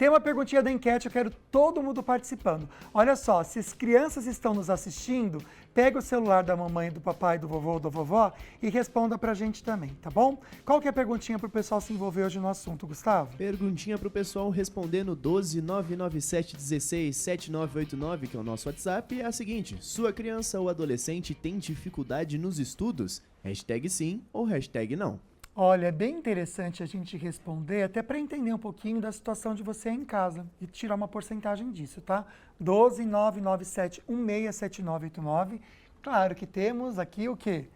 Tem uma perguntinha da enquete, eu quero todo mundo participando. Olha só, se as crianças estão nos assistindo, pega o celular da mamãe, do papai, do vovô ou da vovó e responda pra gente também, tá bom? Qual que é a perguntinha pro pessoal se envolver hoje no assunto, Gustavo? Perguntinha pro pessoal responder no 12997167989, que é o nosso WhatsApp, é a seguinte: sua criança ou adolescente tem dificuldade nos estudos? Hashtag sim ou hashtag não. Olha, é bem interessante a gente responder, até para entender um pouquinho da situação de você em casa e tirar uma porcentagem disso, tá? 12997167989. Claro que temos aqui o quê?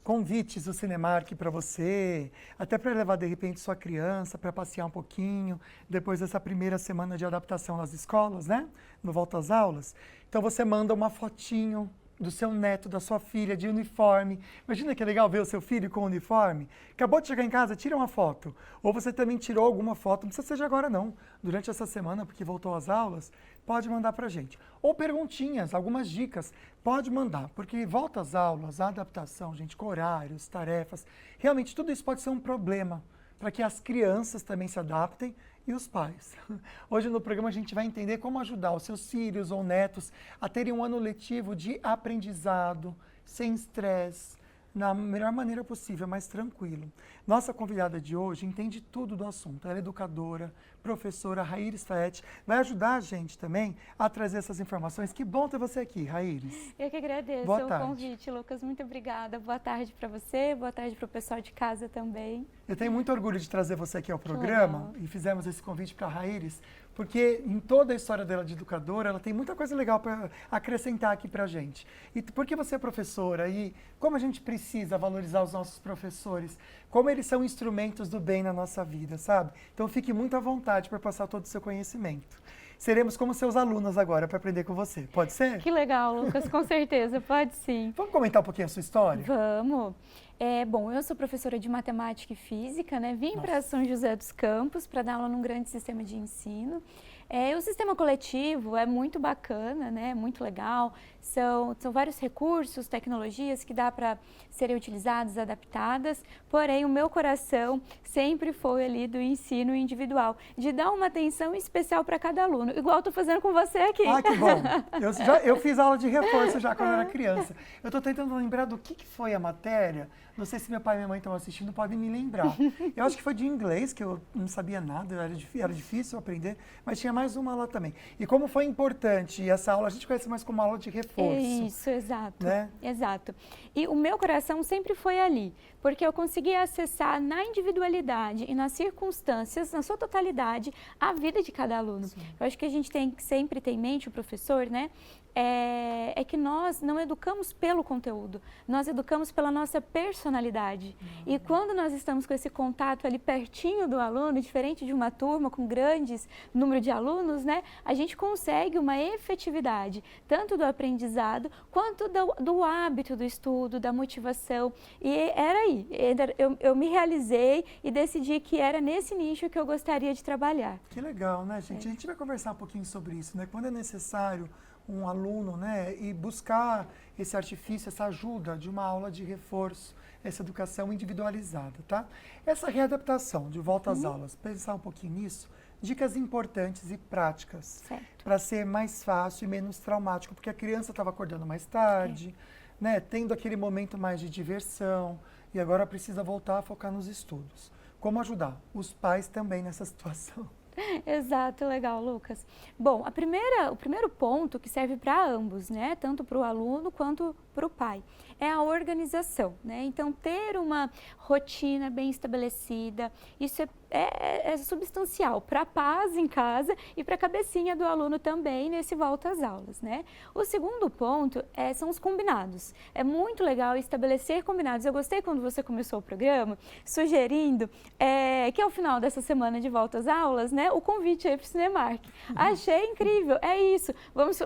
Convites do Cinemark para você, até para levar de repente sua criança para passear um pouquinho, depois dessa primeira semana de adaptação nas escolas, né? No volta às aulas. Então você manda uma fotinho do seu neto, da sua filha, de uniforme. Imagina que legal ver o seu filho com uniforme. Acabou de chegar em casa, tira uma foto. Ou você também tirou alguma foto, não precisa ser agora não, durante essa semana, porque voltou às aulas, pode mandar pra gente. Ou perguntinhas, algumas dicas, pode mandar, porque volta às aulas, a adaptação, gente, com horários, tarefas, realmente tudo isso pode ser um problema para que as crianças também se adaptem e os pais. Hoje no programa a gente vai entender como ajudar os seus filhos ou netos a terem um ano letivo de aprendizado, sem estresse, na melhor maneira possível, mais tranquilo. Nossa convidada de hoje entende tudo do assunto. Ela é educadora, professora Raíris Faete, vai ajudar a gente também a trazer essas informações. Que bom ter você aqui, Raíris. Eu que agradeço Boa o tarde. convite, Lucas. Muito obrigada. Boa tarde para você, boa tarde para o pessoal de casa também. Eu tenho muito orgulho de trazer você aqui ao programa e fizemos esse convite para a Raíris, porque em toda a história dela de educadora, ela tem muita coisa legal para acrescentar aqui para a gente. E porque você é professora e como a gente precisa valorizar os nossos professores, como eles são instrumentos do bem na nossa vida, sabe? Então fique muito à vontade para passar todo o seu conhecimento. Seremos como seus alunos agora para aprender com você. Pode ser? Que legal, Lucas, com certeza, pode sim. Vamos comentar um pouquinho a sua história? Vamos. Bom, eu sou professora de matemática e física, né? Vim para São José dos Campos para dar aula num grande sistema de ensino. O sistema coletivo é muito bacana, né? Muito legal. São vários recursos, tecnologias que dá para serem utilizadas, adaptadas. Porém, o meu coração sempre foi ali do ensino individual, de dar uma atenção especial para cada aluno, igual estou fazendo com você aqui. Ah, que bom. Eu fiz aula de reforço já quando eu era criança. Eu estou tentando lembrar do que foi a matéria. Não sei se meu pai e minha mãe estão assistindo, podem me lembrar. Eu acho que foi de inglês, que eu não sabia nada, era difícil aprender, mas tinha mais uma lá também. E como foi importante essa aula, a gente conhece mais como aula de reforço. Isso, exato. Né? Exato. E o meu coração sempre foi ali, porque eu consegui acessar na individualidade e nas circunstâncias, na sua totalidade, a vida de cada aluno. Sim. Eu acho que a gente tem que sempre ter em mente, o professor, né? É que nós não educamos pelo conteúdo, nós educamos pela nossa personalidade. E quando nós estamos com esse contato ali pertinho do aluno, diferente de uma turma com grandes número de alunos, né, a gente consegue uma efetividade, tanto do aprendizado, quanto do hábito do estudo, da motivação. E era aí, eu me realizei e decidi que era nesse nicho que eu gostaria de trabalhar. Que legal, né, gente? A gente vai conversar um pouquinho sobre isso, né? Quando é necessário um aluno, né, e buscar esse artifício, essa ajuda de uma aula de reforço, essa educação individualizada, tá? Essa readaptação de volta às aulas, pensar um pouquinho nisso, dicas importantes e práticas para ser mais fácil e menos traumático, porque a criança estava acordando mais tarde, né, tendo aquele momento mais de diversão e agora precisa voltar a focar nos estudos. Como ajudar os pais também nessa situação? Exato, legal, Lucas. Bom, o primeiro ponto que serve para ambos, né, tanto para o aluno quanto para o pai, é a organização, né? Então, ter uma rotina bem estabelecida, isso é substancial para a paz em casa e para a cabecinha do aluno também nesse volta às aulas, né? O segundo ponto são os combinados. É muito legal estabelecer combinados. Eu gostei quando você começou o programa sugerindo que ao final dessa semana de volta às aulas, né, o convite aí para o Cinemark. Achei incrível, é isso.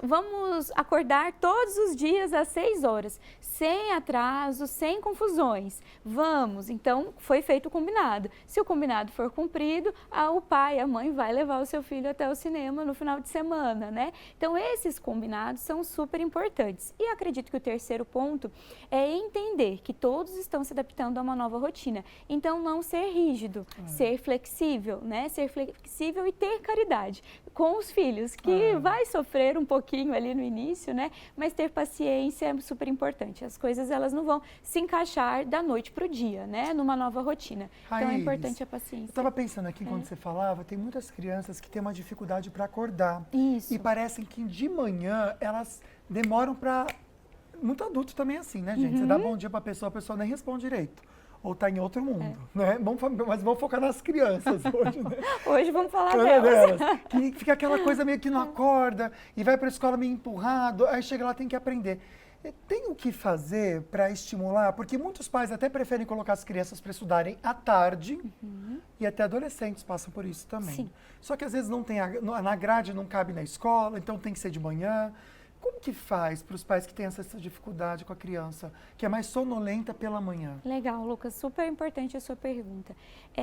Vamos acordar todos os dias às 6 horas, sem atraso, sem confusões. Vamos, então foi feito o combinado. Se o combinado for cumprido, o pai, a mãe vai levar o seu filho até o cinema no final de semana, né? Então, esses combinados são super importantes. E acredito que o terceiro ponto é entender que todos estão se adaptando a uma nova rotina. Então, não ser rígido, ser flexível, né? Ser flexível e ter caridade com os filhos, que vai sofrer um pouquinho ali no início, né? Mas ter paciência é super importante. As coisas, elas não vão se encaixar da noite para o dia, né? Numa nova rotina. Então, é importante a paciência. Eu estava pensando aqui, quando você falava, tem muitas crianças que têm uma dificuldade para acordar. Isso. E parecem que de manhã elas demoram para... Muito adulto também é assim, né, gente? Você dá bom dia para a pessoa nem responde direito. Ou está em outro mundo, né? Mas vamos focar nas crianças hoje, né? Hoje vamos falar delas. Que fica aquela coisa meio que não acorda e vai para a escola meio empurrado, aí chega lá tem que aprender. Tem o que fazer para estimular? Porque muitos pais até preferem colocar as crianças para estudarem à tarde e até adolescentes passam por isso também. Sim. Só que às vezes não tem na grade não cabe na escola, então tem que ser de manhã. Como que faz para os pais que têm essa dificuldade com a criança, que é mais sonolenta pela manhã? Legal, Lucas, super importante a sua pergunta.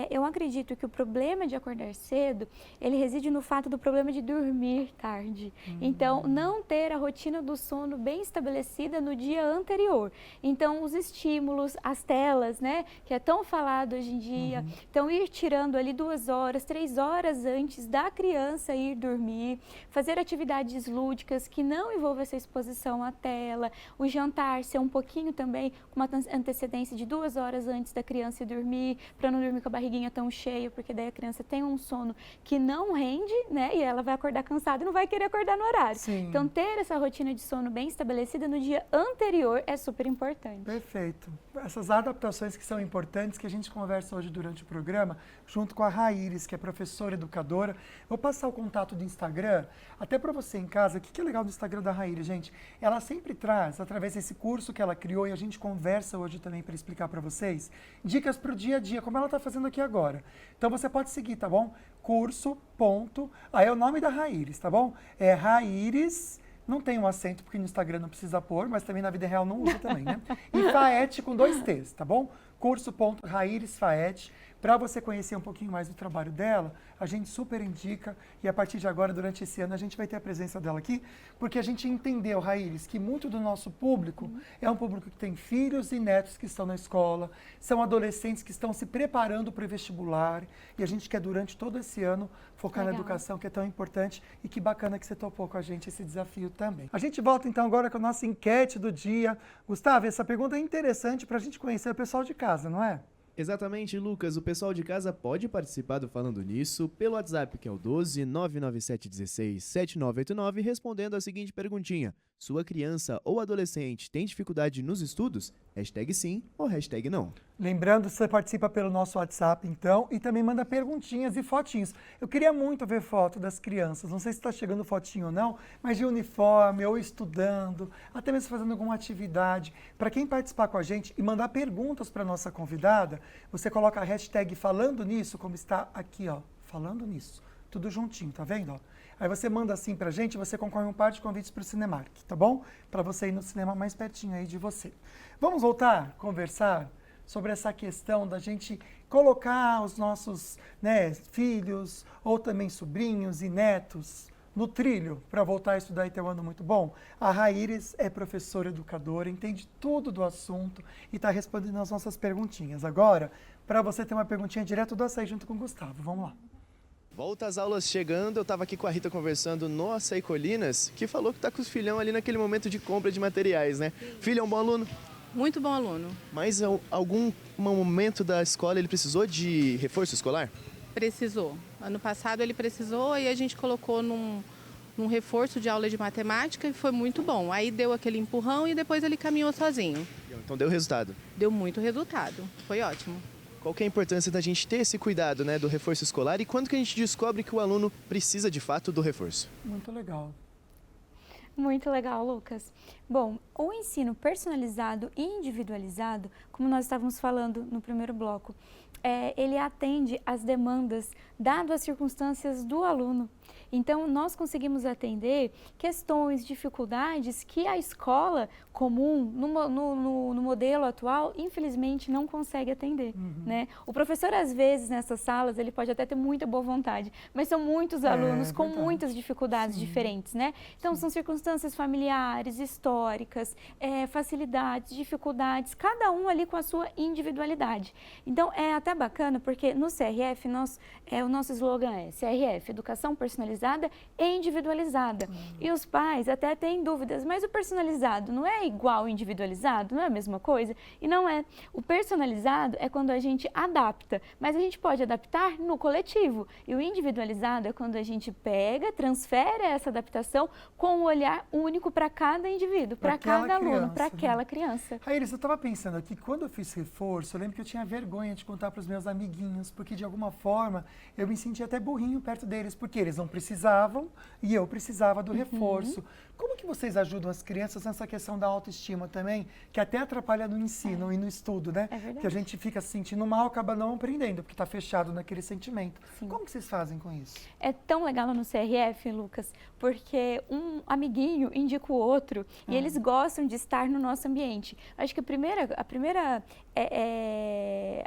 Eu acredito que o problema de acordar cedo, ele reside no fato do problema de dormir tarde. Então, não ter a rotina do sono bem estabelecida no dia anterior. Então, os estímulos, as telas, né, que é tão falado hoje em dia, então ir tirando ali 2 horas, 3 horas antes da criança ir dormir, fazer atividades lúdicas que não envolvam essa exposição à tela, o jantar ser um pouquinho também com uma antecedência de 2 horas antes da criança ir dormir, para não dormir com a barriguinha tão cheia, porque daí a criança tem um sono que não rende, né, e ela vai acordar cansada e não vai querer acordar no horário. Sim. Então, ter essa rotina de sono bem estabelecida no dia anterior é super importante. Perfeito. Essas adaptações que são importantes, que a gente conversa hoje durante o programa, junto com a Raíris, que é professora educadora. Vou passar o contato do Instagram, até para você em casa. O que é legal do Instagram da Raíris, gente? Ela sempre traz, através desse curso que ela criou, e a gente conversa hoje também para explicar para vocês, dicas para o dia a dia, como ela está fazendo aqui agora. Então você pode seguir, tá bom? Curso, ponto, aí é o nome da Raíris, tá bom? É Raíris, não tem um acento, porque no Instagram não precisa pôr, mas também na vida real não usa também, né? E Faete com 2 T's, tá bom? Curso.Raíris Faete. Para você conhecer um pouquinho mais do trabalho dela, a gente super indica, e a partir de agora, durante esse ano, a gente vai ter a presença dela aqui, porque a gente entendeu, Raíris, que muito do nosso público é um público que tem filhos e netos que estão na escola, são adolescentes que estão se preparando para o vestibular, e a gente quer, durante todo esse ano, focar na educação, que é tão importante, e que bacana que você topou com a gente esse desafio também. A gente volta, então, agora com a nossa enquete do dia. Gustavo, essa pergunta é interessante para a gente conhecer o pessoal de casa, não é? Exatamente, Lucas. O pessoal de casa pode participar do Falando Nisso pelo WhatsApp, que é o 12 997 16 7989, respondendo a seguinte perguntinha: sua criança ou adolescente tem dificuldade nos estudos? Hashtag sim ou hashtag não. Lembrando, você participa pelo nosso WhatsApp, então, e também manda perguntinhas e fotinhos. Eu queria muito ver foto das crianças, não sei se está chegando fotinho ou não, mas de uniforme, ou estudando, até mesmo fazendo alguma atividade. Para quem participar com a gente e mandar perguntas para a nossa convidada, você coloca a hashtag Falando Nisso, como está aqui, ó, Falando Nisso. Tudo juntinho, tá vendo? Ó? Aí você manda assim pra gente, você concorre um par de convites para o Cinemark, tá bom? Para você ir no cinema mais pertinho aí de você. Vamos voltar a conversar sobre essa questão da gente colocar os nossos, né, filhos ou também sobrinhos e netos no trilho para voltar a estudar e ter um ano muito bom. A Raíris é professora educadora, entende tudo do assunto e está respondendo as nossas perguntinhas. Agora, para você ter uma perguntinha direto do Açaí junto com o Gustavo. Vamos lá. Volta às aulas chegando, eu estava aqui com a Rita conversando no Açaí Colinas, que falou que está com os filhão ali naquele momento de compra de materiais, né? Filho é um bom aluno? Muito bom aluno. Mas algum momento da escola ele precisou de reforço escolar? Precisou. Ano passado ele precisou e a gente colocou num reforço de aula de matemática e foi muito bom. Aí deu aquele empurrão e depois ele caminhou sozinho. Então deu resultado? Deu muito resultado. Foi ótimo. Qual que é a importância da gente ter esse cuidado, né, do reforço escolar e quando que a gente descobre que o aluno precisa de fato do reforço? Muito legal. Muito legal, Lucas. Bom, o ensino personalizado e individualizado, como nós estávamos falando no primeiro bloco, ele atende às demandas, dado as circunstâncias do aluno. Então, nós conseguimos atender questões, dificuldades que a escola comum, no modelo atual, infelizmente, não consegue atender, né? O professor, às vezes, nessas salas, ele pode até ter muita boa vontade, mas são muitos alunos com verdade. muitas dificuldades diferentes, né? Então, são circunstâncias familiares, históricas, facilidades, dificuldades, cada um ali com a sua individualidade. Então, é até bacana, porque no CRF, o nosso slogan é CRF, Educação Personalizada e Individualizada. E os pais até têm dúvidas, mas o personalizado não é igual ao individualizado? Não é a mesma coisa? E não é. O personalizado é quando a gente adapta, mas a gente pode adaptar no coletivo. E o individualizado é quando a gente pega, transfere essa adaptação com um olhar único para cada indivíduo, para cada aluno, para aquela criança. Raíris, eu estava pensando aqui, quando eu fiz reforço, eu lembro que eu tinha vergonha de contar para os meus amiguinhos, porque de alguma forma eu me sentia até burrinho perto deles, porque eles não precisavam e eu precisava do reforço. Como que vocês ajudam as crianças nessa questão da autoestima também, que até atrapalha no ensino e no estudo, né? É verdade. Que a gente fica se sentindo mal, acaba não aprendendo, porque está fechado naquele sentimento. Sim. Como que vocês fazem com isso? É tão legal no CRF, Lucas, porque um amiguinho indica o outro e eles gostam de estar no nosso ambiente. Acho que a primeira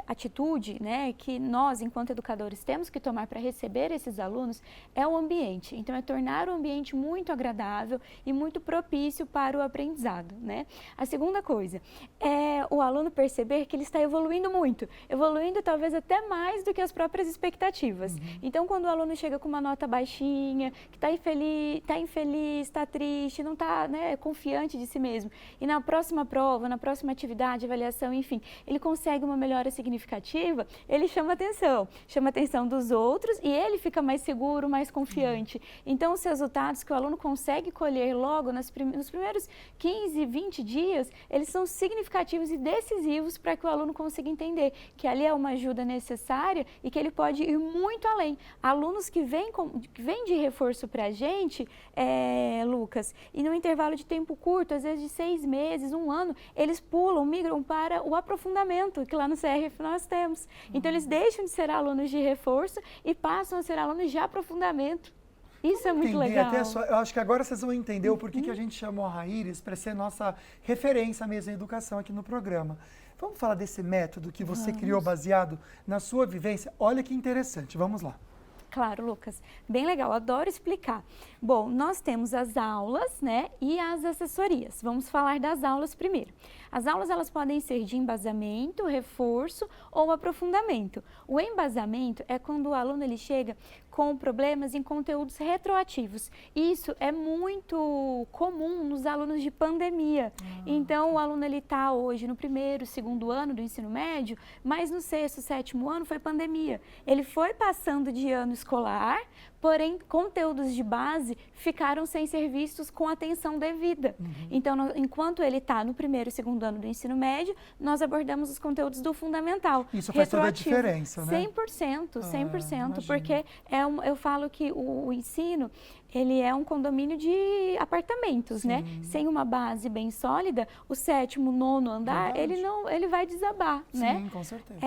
atitude, né, que nós, enquanto educadores, temos que tomar para receber esses alunos é o ambiente. Então, é tornar o ambiente muito agradável e muito propício para o aprendizado, né? A segunda coisa é o aluno perceber que ele está evoluindo muito, evoluindo talvez até mais do que as próprias expectativas. Então, quando o aluno chega com uma nota baixinha, que está infeliz, está triste, não está, né, confiante de si mesmo, e na próxima prova, na próxima atividade, avaliação, enfim, ele consegue uma melhora significativa, ele chama atenção dos outros e ele fica mais seguro, mais confiante. Então, os resultados que o aluno consegue colher logo nos primeiros 15, 20 dias, eles são significativos e decisivos para que o aluno consiga entender que ali é uma ajuda necessária e que ele pode ir muito além. Alunos que vêm de reforço para a gente, Lucas, e no intervalo de tempo curto, às vezes de 6 meses, 1 ano, eles migram para o aprofundamento, que lá no CRF nós temos. Então, eles deixam de ser alunos de reforço e passam a ser alunos de aprofundamento. Isso é muito legal. Eu acho que agora vocês vão entender o porquê que a gente chamou a Raíris para ser nossa referência mesmo em educação aqui no programa. Vamos falar desse método que você criou baseado na sua vivência? Olha que interessante, vamos lá. Claro, Lucas. Bem legal, adoro explicar. Bom, nós temos as aulas, né, e as assessorias. Vamos falar das aulas primeiro. As aulas, elas podem ser de embasamento, reforço ou aprofundamento. O embasamento é quando o aluno ele chega com problemas em conteúdos retroativos. Isso é muito comum nos alunos de pandemia. Então, o aluno ele está hoje no 1º, 2º ano do ensino médio, mas no 6º, 7º ano foi pandemia. Ele foi passando de ano escolar, porém, conteúdos de base ficaram sem ser vistos com atenção devida. Então, enquanto ele está no 1º e 2º ano do ensino médio, nós abordamos os conteúdos do fundamental. Isso faz toda a diferença, né? 100%, porque eu falo que o ensino, ele é um condomínio de apartamentos, né? Sem uma base bem sólida, o 7º, 9º andar, ele vai desabar, né? Sim, com certeza.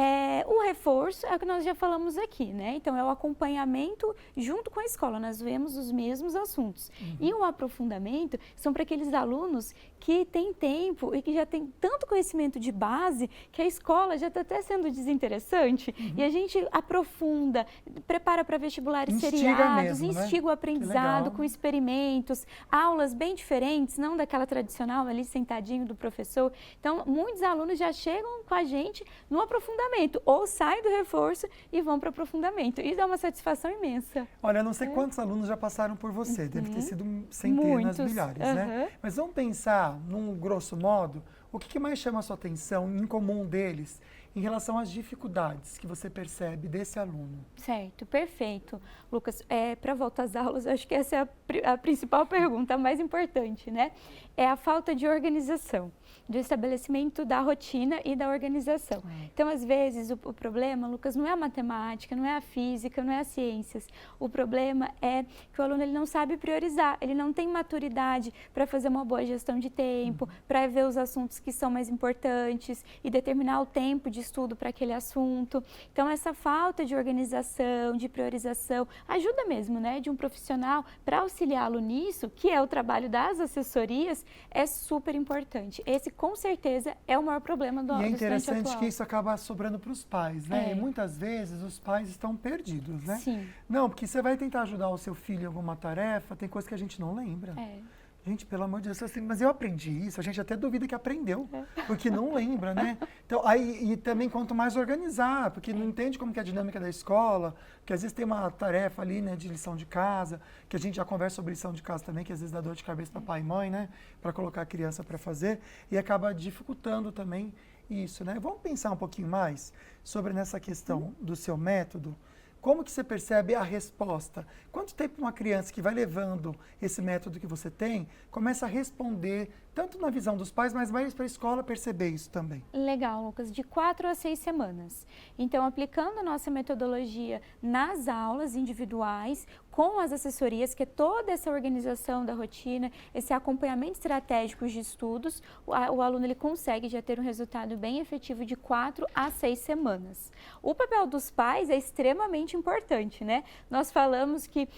O reforço é o que nós já falamos aqui, né? Então, é o acompanhamento junto com a escola, nós vemos os mesmos assuntos. E o aprofundamento são para aqueles alunos que têm tempo e que já têm tanto conhecimento de base que a escola já está até sendo desinteressante e a gente aprofunda, prepara para vestibulares seriados, instiga o aprendizado com experimentos, aulas bem diferentes, não daquela tradicional ali sentadinho do professor. Então, muitos alunos já chegam com a gente no aprofundamento ou saem do reforço e vão para o aprofundamento. Isso dá uma satisfação imensa. Olha, eu não sei quantos alunos já passaram por você, deve ter sido centenas, milhares, né? Mas vamos pensar, num grosso modo, o que mais chama a sua atenção em comum deles em relação às dificuldades que você percebe desse aluno? Certo, perfeito. Lucas, para voltar às aulas, eu acho que essa é a principal pergunta, a mais importante, né? É a falta de organização, do estabelecimento da rotina e da organização. Então, às vezes, o problema, Lucas, não é a matemática, não é a física, não é as ciências. O problema é que o aluno ele não sabe priorizar, ele não tem maturidade para fazer uma boa gestão de tempo, para ver os assuntos que são mais importantes e determinar o tempo de de estudo para aquele assunto. Então, essa falta de organização, de priorização, ajuda mesmo, né, de um profissional para auxiliá-lo nisso, que é o trabalho das assessorias, é super importante. Esse, com certeza, é o maior problema do E é estudante interessante atual. que isso acaba sobrando para os pais, né? É. E muitas vezes os pais estão perdidos, né? Sim. Não, porque você vai tentar ajudar o seu filho em alguma tarefa, tem coisa que a gente não lembra. É. Gente, pelo amor de Deus, assim, mas eu aprendi isso, a gente até duvida que aprendeu, porque não lembra, né? Então, aí, e também quanto mais organizar, porque não entende como que é a dinâmica da escola, que às vezes tem uma tarefa ali, né, de lição de casa, que a gente já conversa sobre lição de casa também, que às vezes dá dor de cabeça para pai e mãe, né, para colocar a criança para fazer, e acaba dificultando também isso, né? Vamos pensar um pouquinho mais sobre nessa questão do seu método. Como que você percebe a resposta? Quanto tempo uma criança que vai levando esse método que você tem começa a responder, tanto na visão dos pais, mas mais para a escola perceber isso também? Legal, Lucas, de 4 a 6 semanas. Então, aplicando a nossa metodologia nas aulas individuais, com as assessorias, que é toda essa organização da rotina, esse acompanhamento estratégico de estudos, o aluno ele consegue já ter um resultado bem efetivo de 4 a 6 semanas. O papel dos pais é extremamente importante, né? Nós falamos que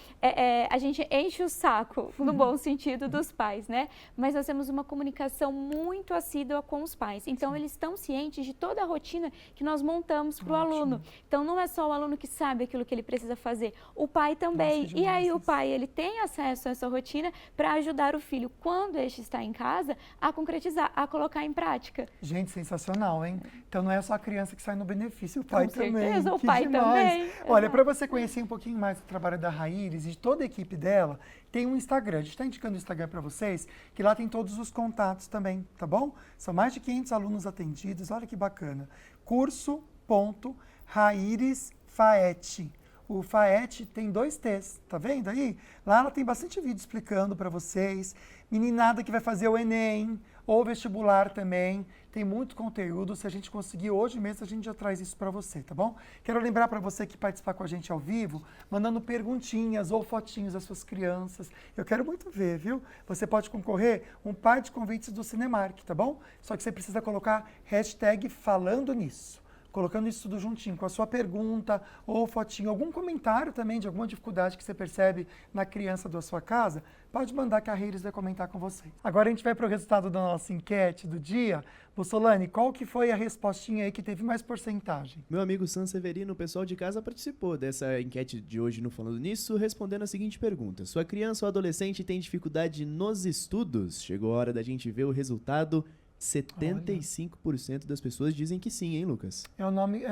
a gente enche o saco, no bom sentido, dos pais, né? Mas nós temos uma comunicação muito assídua com os pais. Então, eles estão cientes de toda a rotina que nós montamos para o aluno. Então, não é só o aluno que sabe aquilo que ele precisa fazer, o pai também. E aí, o pai, ele tem acesso a essa rotina para ajudar o filho, quando este está em casa, a concretizar, a colocar em prática. Gente, sensacional, hein? Então não é só a criança que sai no benefício, o pai Com também. certeza, o Que pai demais. também. Olha, Exato. para você conhecer um pouquinho mais do trabalho da Raíris e de toda a equipe dela, tem um Instagram. A gente está indicando o Instagram para vocês, que lá tem todos os contatos também, tá bom? São mais de 500 alunos atendidos, olha que bacana. Curso.rairesfaet. O FAET tem 2 T's, tá vendo aí? Lá ela tem bastante vídeo explicando para vocês. Meninada que vai fazer o Enem ou vestibular também, tem muito conteúdo. Se a gente conseguir hoje mesmo, a gente já traz isso para você, tá bom? Quero lembrar para você que participar com a gente ao vivo, mandando perguntinhas ou fotinhos das suas crianças. Eu quero muito ver, viu? Você pode concorrer um par de convites do Cinemark, tá bom? Só que você precisa colocar hashtag falando nisso. Colocando isso tudo juntinho, com a sua pergunta ou fotinho, algum comentário também de alguma dificuldade que você percebe na criança da sua casa, pode mandar que a Reiris vai comentar com você. Agora a gente vai para o resultado da nossa enquete do dia. Bussolani, qual que foi a respostinha aí que teve mais porcentagem? Meu amigo San Severino, o pessoal de casa participou dessa enquete de hoje no Falando Nisso, respondendo a seguinte pergunta: sua criança ou adolescente tem dificuldade nos estudos? Chegou a hora da gente ver o resultado. 75% das pessoas dizem que sim, hein, Lucas?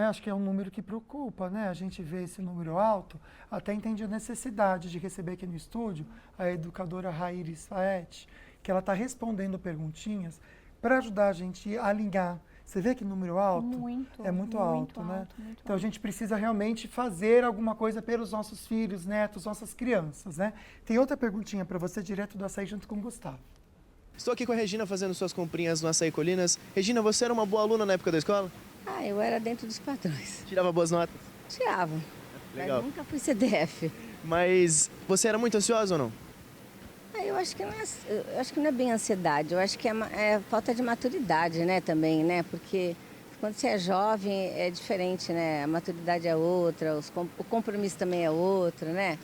Acho que é um número que preocupa, né? A gente vê esse número alto, até entende a necessidade de receber aqui no estúdio a educadora Raíris Faet, que ela está respondendo perguntinhas para ajudar a gente a alinhar. Você vê que número alto? É muito alto, né? Então a gente precisa realmente fazer alguma coisa pelos nossos filhos, netos, nossas crianças, né? Tem outra perguntinha para você direto do Açaí junto com o Gustavo. Estou aqui com a Regina fazendo suas comprinhas no Açaí Colinas. Regina, você era uma boa aluna na época da escola? Ah, eu era dentro dos padrões. Tirava boas notas? Tirava. Legal. Mas nunca fui CDF. Mas você era muito ansiosa ou não? Ah, eu acho que não é bem ansiedade, eu acho que é falta de maturidade, né, também, né? Porque quando você é jovem é diferente, né? A maturidade é outra, o compromisso também é outro, né?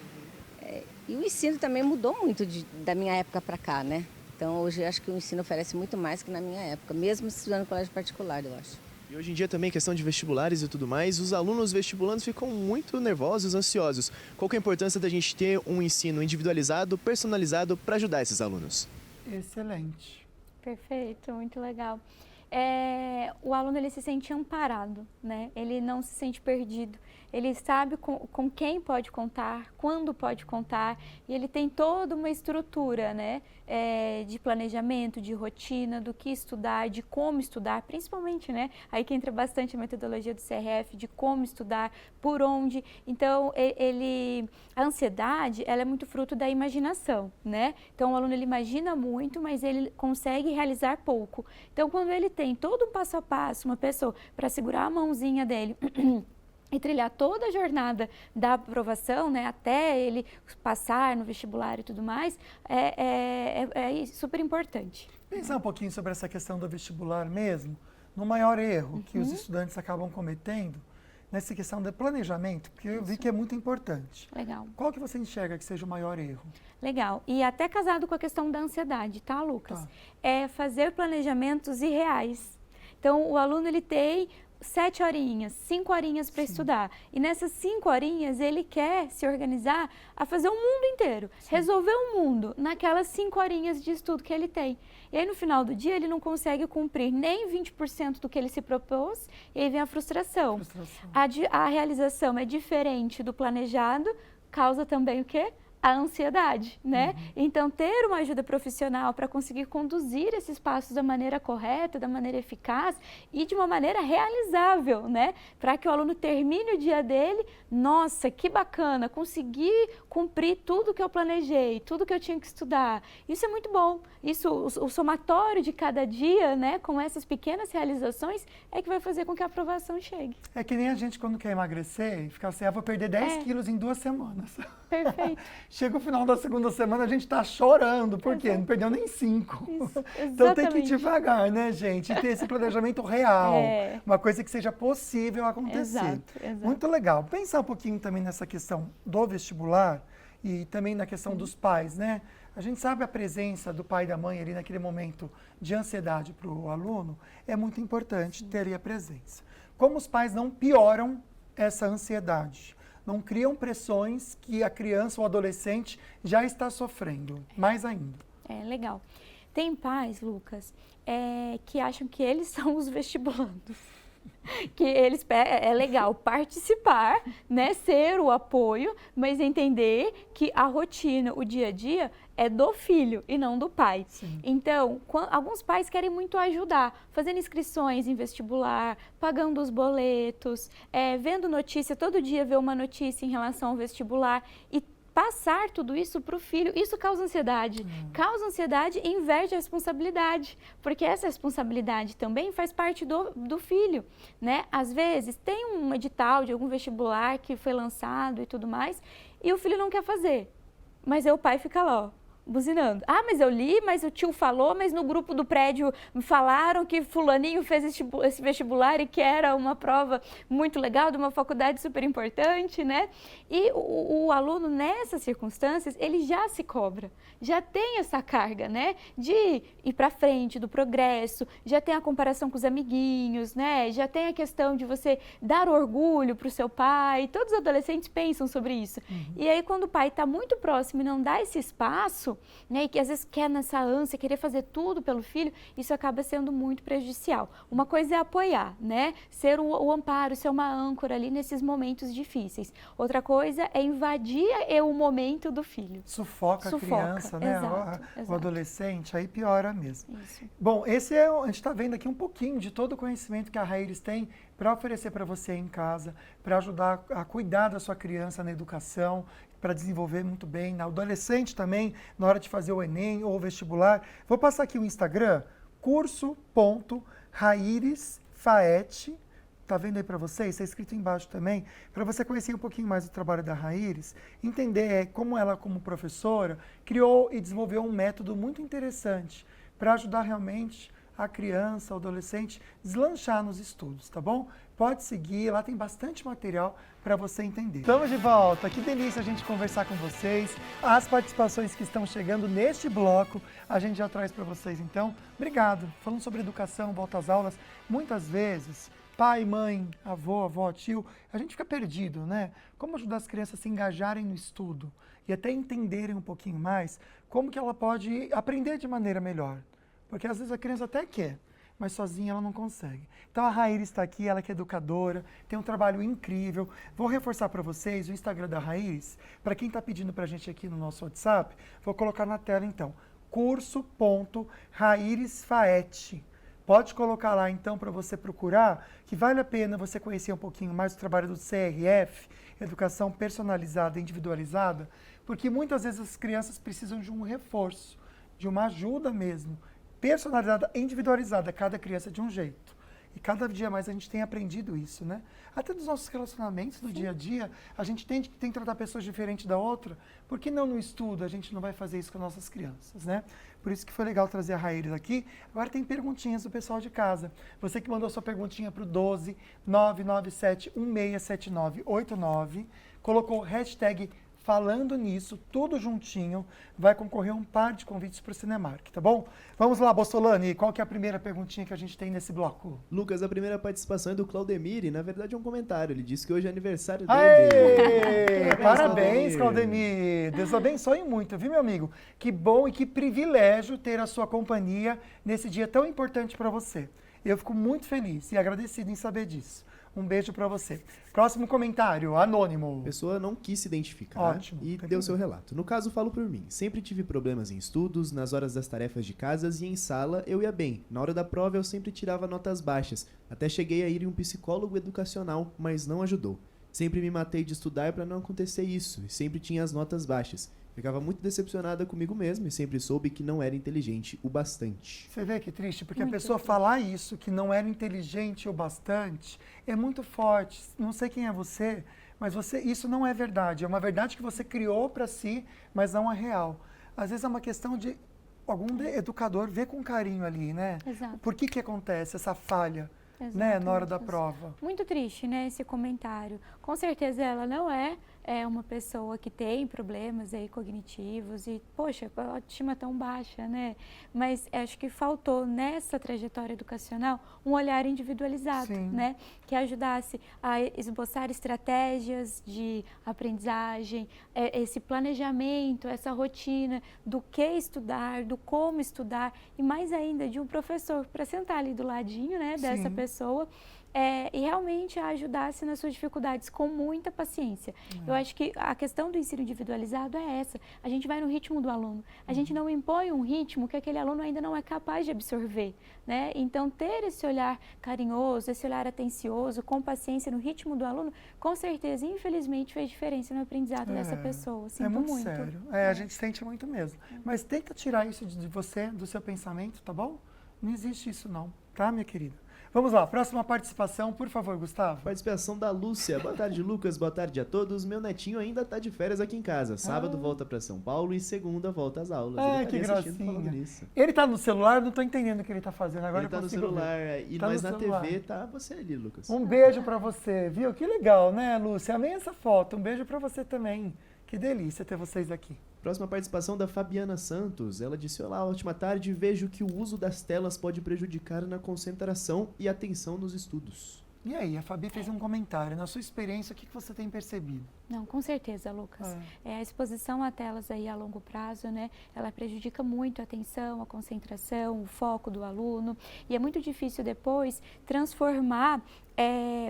E o ensino também mudou muito da minha época para cá, né? Então, hoje eu acho que o ensino oferece muito mais que na minha época, mesmo estudando em colégio particular, eu acho. E hoje em dia também, questão de vestibulares e tudo mais, os alunos vestibulandos ficam muito nervosos, ansiosos. Qual que é a importância da gente ter um ensino individualizado, personalizado, para ajudar esses alunos? Excelente. Perfeito, muito legal. O aluno ele se sente amparado, né? Ele não se sente perdido. Ele sabe com quem pode contar, quando pode contar, e ele tem toda uma estrutura, né? De planejamento, de rotina, do que estudar, de como estudar, principalmente, né? Aí que entra bastante a metodologia do CRF, de como estudar, por onde. Então, a ansiedade, ela é muito fruto da imaginação, né? Então, o aluno, ele imagina muito, mas ele consegue realizar pouco. Então, quando ele tem todo um passo a passo, uma pessoa para segurar a mãozinha dele e trilhar toda a jornada da aprovação, né, até ele passar no vestibular e tudo mais, é super importante. Pensar um pouquinho sobre essa questão do vestibular mesmo. no maior erro que os estudantes acabam cometendo nessa questão do planejamento, porque eu vi que é muito importante. Legal. Qual que você enxerga que seja o maior erro? Legal. E até casado com a questão da ansiedade, tá, Lucas? Tá. É fazer planejamentos irreais. Então, o aluno ele tem 7 horinhas, 5 horinhas para estudar. E nessas 5 horinhas, ele quer se organizar a fazer o mundo inteiro. Resolver o mundo naquelas 5 horinhas de estudo que ele tem. E aí, no final do dia, ele não consegue cumprir nem 20% do que ele se propôs, e aí vem a frustração. A realização é diferente do planejado, causa também o quê? A ansiedade, né? Então, ter uma ajuda profissional para conseguir conduzir esses passos da maneira correta, da maneira eficaz e de uma maneira realizável, né? Para que o aluno termine o dia dele, nossa, que bacana, consegui cumprir tudo que eu planejei, tudo que eu tinha que estudar. Isso é muito bom. Isso, o somatório de cada dia, né, com essas pequenas realizações, é que vai fazer com que a aprovação chegue. É que nem a gente quando quer emagrecer, fica assim, vou perder 10 quilos em 2 semanas. Perfeito. Chega o final da segunda semana, a gente está chorando, por quê? Não perdeu nem 5. Então tem que ir devagar, né, gente? E ter esse planejamento real, uma coisa que seja possível acontecer. Exato. Muito legal. Pensar um pouquinho também nessa questão do vestibular e também na questão dos pais, né? A gente sabe a presença do pai e da mãe ali naquele momento de ansiedade para o aluno, é muito importante ter ali a presença. Como os pais não pioram essa ansiedade? Não criam pressões que a criança ou adolescente já está sofrendo, mais ainda. É, legal. Tem pais, Lucas, que acham que eles são os vestibulandos. Que eles é legal participar, né, ser o apoio, mas entender que a rotina, o dia a dia é do filho e não do pai. Sim. Então, alguns pais querem muito ajudar, fazendo inscrições em vestibular, pagando os boletos, vendo notícia, todo dia ver uma notícia em relação ao vestibular e passar tudo isso para o filho, isso causa ansiedade. Causa ansiedade e inverte a responsabilidade, porque essa responsabilidade também faz parte do filho, né? Às vezes tem um edital de algum vestibular que foi lançado e tudo mais, e o filho não quer fazer, mas aí o pai fica lá, ó, buzinando. Ah, mas eu li, mas o tio falou, mas no grupo do prédio me falaram que fulaninho fez esse vestibular e que era uma prova muito legal, de uma faculdade super importante, né? E o aluno, nessas circunstâncias, ele já se cobra, já tem essa carga, né? De ir para frente, do progresso, já tem a comparação com os amiguinhos, né? Já tem a questão de você dar orgulho para o seu pai, todos os adolescentes pensam sobre isso. E aí, quando o pai está muito próximo e não dá esse espaço, né, e que às vezes quer nessa ânsia, querer fazer tudo pelo filho, isso acaba sendo muito prejudicial. Uma coisa é apoiar, né, ser o amparo, ser uma âncora ali nesses momentos difíceis. Outra coisa é invadir o momento do filho. Sufoca a criança, né, o adolescente, aí piora mesmo. Isso. Bom, a gente está vendo aqui um pouquinho de todo o conhecimento que a Raíris tem para oferecer para você em casa, para ajudar a cuidar da sua criança na educação, para desenvolver muito bem, na adolescente também, na hora de fazer o Enem ou o vestibular. Vou passar aqui o Instagram, curso.rairisfaete, tá vendo aí para vocês? Está escrito embaixo também, para você conhecer um pouquinho mais do trabalho da Raíris, entender como ela, como professora, criou e desenvolveu um método muito interessante para ajudar realmente a criança, o adolescente, deslanchar nos estudos, tá bom? Pode seguir, lá tem bastante material para você entender. Estamos de volta, que delícia a gente conversar com vocês. As participações que estão chegando neste bloco, a gente já traz para vocês. Então, obrigado. Falando sobre educação, volta às aulas, muitas vezes, pai, mãe, avó, tio, a gente fica perdido, né? Como ajudar as crianças a se engajarem no estudo e até entenderem um pouquinho mais como que ela pode aprender de maneira melhor. Porque às vezes a criança até quer, mas sozinha ela não consegue. Então a Raíris está aqui, ela que é educadora, tem um trabalho incrível. Vou reforçar para vocês o Instagram da Raíris. Para quem está pedindo para a gente aqui no nosso WhatsApp, vou colocar na tela então, curso.rairisfaete. Pode colocar lá então para você procurar, que vale a pena você conhecer um pouquinho mais do trabalho do CRF, Educação Personalizada e Individualizada, porque muitas vezes as crianças precisam de um reforço, de uma ajuda mesmo, personalizada, individualizada, cada criança de um jeito. E cada dia mais a gente tem aprendido isso, né? Até dos nossos relacionamentos do dia a dia, a gente tem que tratar pessoas diferentes da outra. Por que não no estudo a gente não vai fazer isso com nossas crianças, né? Por isso que foi legal trazer a Raíris aqui. Agora tem perguntinhas do pessoal de casa. Você que mandou sua perguntinha para o 12 997 167989, colocou o hashtag falando nisso, tudo juntinho, vai concorrer um par de convites para o Cinemark, tá bom? Vamos lá, Bossolani, qual que é a primeira perguntinha que a gente tem nesse bloco? Lucas, a primeira participação é do Claudemir e, na verdade, é um comentário. Ele disse que hoje é aniversário Aê! dele. Parabéns, Claudemir. Deus abençoe muito, viu, meu amigo? Que bom e que privilégio ter a sua companhia nesse dia tão importante para você. Eu fico muito feliz e agradecido em saber disso. Um beijo para você. Próximo comentário, anônimo. A pessoa não quis se identificar Ótimo, e tem deu seu problema. relato. No caso, falo por mim. Sempre tive problemas em estudos, nas horas das tarefas de casas e em sala eu ia bem. Na hora da prova eu sempre tirava notas baixas. Até cheguei a ir em um psicólogo educacional, mas não ajudou. Sempre me matei de estudar para não acontecer isso e sempre tinha as notas baixas. Ficava muito decepcionada comigo mesmo e sempre soube que não era inteligente o bastante. Você vê que triste, porque Muito a pessoa triste. falar isso, que não era inteligente o bastante, é muito forte. Não sei quem é você, mas isso não é verdade. É uma verdade que você criou para si, mas não é real. Às vezes é uma questão de algum educador ver com carinho ali, né? Exato. Por que acontece essa falha, né, na hora da Lucas. prova? Muito triste, né, esse comentário. Com certeza ela não é uma pessoa que tem problemas aí cognitivos e, poxa, a autoestima tão baixa, né? Mas acho que faltou nessa trajetória educacional um olhar individualizado, Sim. né? Que ajudasse a esboçar estratégias de aprendizagem, esse planejamento, essa rotina do que estudar, do como estudar e mais ainda de um professor para sentar ali do ladinho, né, dessa Sim. pessoa. E realmente a ajudasse nas suas dificuldades com muita paciência. Eu acho que a questão do ensino individualizado é essa. A gente vai no ritmo do aluno. A gente não impõe um ritmo que aquele aluno ainda não é capaz de absorver, né? Então, ter esse olhar carinhoso, esse olhar atencioso, com paciência no ritmo do aluno, com certeza, infelizmente, fez diferença no aprendizado dessa pessoa. Sinto É muito sério. A É. gente sente muito mesmo. Mas tenta tirar isso de você, do seu pensamento, tá bom? Não existe isso não, tá, minha querida? Vamos lá, próxima participação, por favor, Gustavo. Participação da Lúcia. Boa tarde, Lucas. Boa tarde a todos. Meu netinho ainda tá de férias aqui em casa. Sábado volta para São Paulo e segunda volta às aulas. Ah, Ele que estaria assistindo falando gracinha. nisso. Ele tá no celular, não tô entendendo o que ele tá fazendo. Agora Ele tá eu no consigo ver. celular e Tá nós no na celular. TV tá você ali, Lucas. Um beijo pra você, viu? Que legal, né, Lúcia? Amei essa foto. Um beijo pra você também. Que delícia ter vocês aqui. Próxima participação da Fabiana Santos. Ela disse: olá, ótima tarde. Vejo que o uso das telas pode prejudicar na concentração e atenção nos estudos. E aí, a Fabi fez um comentário. Na sua experiência, o que você tem percebido? Não, com certeza, Lucas. A exposição a telas aí a longo prazo, né? Ela prejudica muito a atenção, a concentração, o foco do aluno. E é muito difícil depois transformar,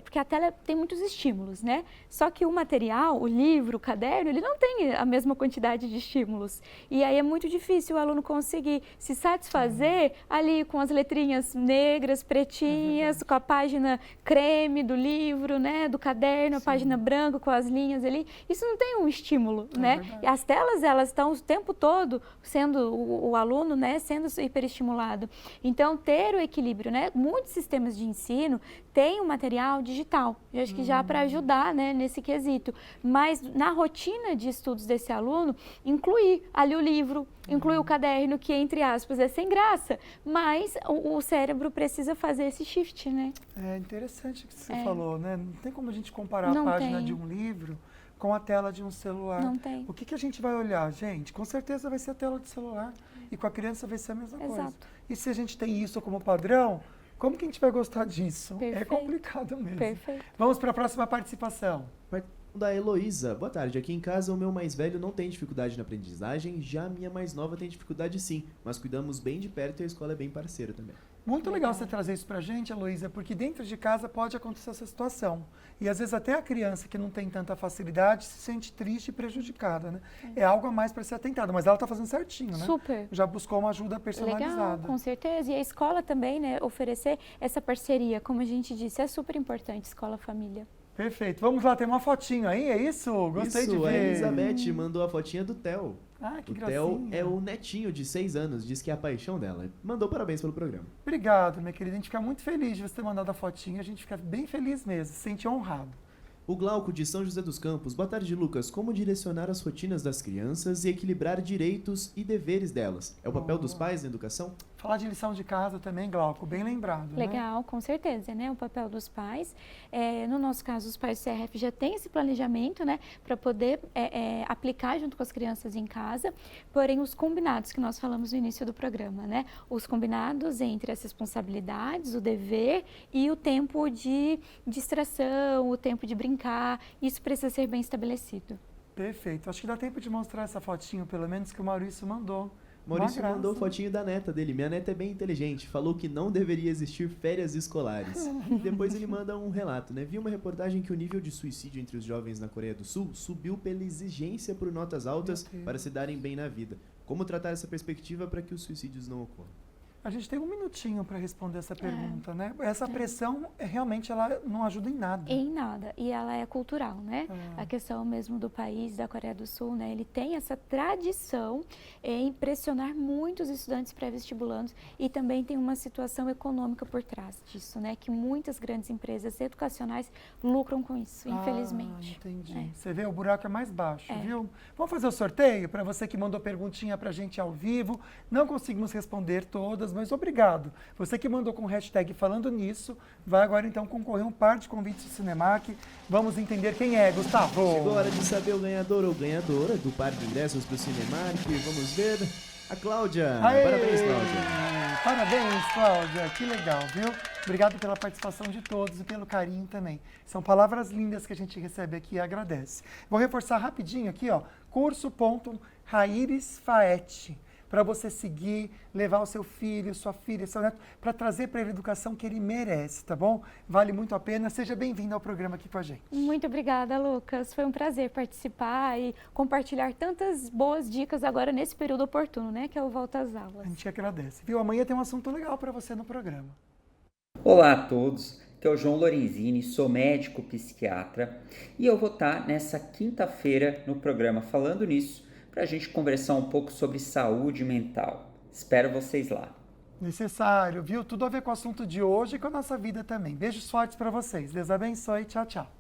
porque a tela tem muitos estímulos, né? Só que o material, o livro, o caderno, ele não tem a mesma quantidade de estímulos. E aí é muito difícil o aluno conseguir se satisfazer ali com as letrinhas negras, pretinhas, com a página creme do livro, né? Do caderno, a página branca com as linhas ali. Isso não tem um estímulo, né? E as telas, elas estão o tempo todo sendo o aluno, né? Sendo hiperestimulado. Então, ter o equilíbrio, né? Muitos sistemas de ensino têm um material digital, eu acho que já para ajudar, né, nesse quesito. Mas na rotina de estudos desse aluno, incluir ali o livro, incluir o caderno, que entre aspas é sem graça, mas o cérebro precisa fazer esse shift, né? É interessante o que você falou, né? Não tem como a gente comparar Não a página tem. de um livro com a tela de um celular. Não tem. O que a gente vai olhar, gente? Com certeza vai ser a tela do celular. E com a criança vai ser a mesma coisa. Exato. E se a gente tem isso como padrão, como que a gente vai gostar disso? É Perfeito. complicado mesmo. Perfeito. Vamos para a próxima participação. Da Heloísa. Boa tarde. Aqui em casa o meu mais velho não tem dificuldade na aprendizagem, já a minha mais nova tem dificuldade sim, mas cuidamos bem de perto e a escola é bem parceira também. Muito legal você trazer isso pra gente, Heloísa, porque dentro de casa pode acontecer essa situação. E às vezes até a criança que não tem tanta facilidade se sente triste e prejudicada, né? É algo a mais para ser atentado, mas ela tá fazendo certinho, né? Super. Já buscou uma ajuda personalizada. Legal, com certeza. E a escola também, né, oferecer essa parceria, como a gente disse, é super importante, escola-família. Perfeito. Vamos lá, tem uma fotinho aí, é isso? Gostei Isso, de a ver. Elizabeth mandou a fotinha do Theo. Ah, que O Theo gracinha. é o netinho de 6 anos, diz que é a paixão dela. Mandou parabéns pelo programa. Obrigado, minha querida. A gente fica muito feliz de você ter mandado a fotinha. A gente fica bem feliz mesmo, se sente honrado. O Glauco de São José dos Campos. Boa tarde, Lucas. Como direcionar as rotinas das crianças e equilibrar direitos e deveres delas? É o papel dos pais na educação? Falar de lição de casa também, Glauco, bem lembrado, né? Legal, com certeza, né? O papel dos pais. No nosso caso, os pais do CRF já têm esse planejamento, né? Para poder aplicar junto com as crianças em casa. Porém, os combinados que nós falamos no início do programa, né? Os combinados entre as responsabilidades, o dever e o tempo de distração, o tempo de brincar. Isso precisa ser bem estabelecido. Perfeito. Acho que dá tempo de mostrar essa fotinho, pelo menos, que o Maurício mandou. Maurício Uma mandou graça. fotinho da neta dele. Minha neta é bem inteligente. Falou que não deveria existir férias escolares. Depois ele manda um relato, né? Vi uma reportagem que o nível de suicídio entre os jovens na Coreia do Sul subiu pela exigência por notas altas Meu Deus. para se darem bem na vida. Como tratar essa perspectiva para que os suicídios não ocorram? A gente tem um minutinho para responder essa pergunta, né? Essa pressão, realmente, ela não ajuda em nada. Em nada. E ela é cultural, né? Ah. A questão mesmo do país, da Coreia do Sul, né? Ele tem essa tradição em pressionar muitos estudantes pré-vestibulandos e também tem uma situação econômica por trás disso, né? Que muitas grandes empresas educacionais lucram com isso, infelizmente. Entendi. É. Você vê, o buraco é mais baixo, É. viu? Vamos fazer o sorteio para você que mandou perguntinha pra gente ao vivo. Não conseguimos responder todas, mas obrigado. Você que mandou com o hashtag falando nisso, vai agora então concorrer um par de convites do Cinemark. Vamos entender quem é, Gustavo. Chegou a hora de saber o ganhador ou ganhadora do par de ingressos para o Cinemark. Vamos ver. A Cláudia. Aê! Parabéns, Cláudia. Parabéns, Cláudia. Que legal, viu? Obrigado pela participação de todos e pelo carinho também. São palavras lindas que a gente recebe aqui e agradece. Vou reforçar rapidinho aqui, ó. Curso.rairesfaet. Para você seguir, levar o seu filho, sua filha, seu neto, para trazer para ele a educação que ele merece, tá bom? Vale muito a pena. Seja bem-vindo ao programa aqui com a gente. Muito obrigada, Lucas. Foi um prazer participar e compartilhar tantas boas dicas agora nesse período oportuno, né? Que é o volta às A aulas. gente agradece. Viu? Amanhã tem um assunto legal para você no programa. Olá a todos, aqui é o João Lorenzini, sou médico psiquiatra e eu vou estar nessa quinta-feira no programa Falando Nisso para a gente conversar um pouco sobre saúde mental. Espero vocês lá. Necessário, viu? Tudo a ver com o assunto de hoje e com a nossa vida também. Beijos fortes para vocês. Deus abençoe. Tchau, tchau.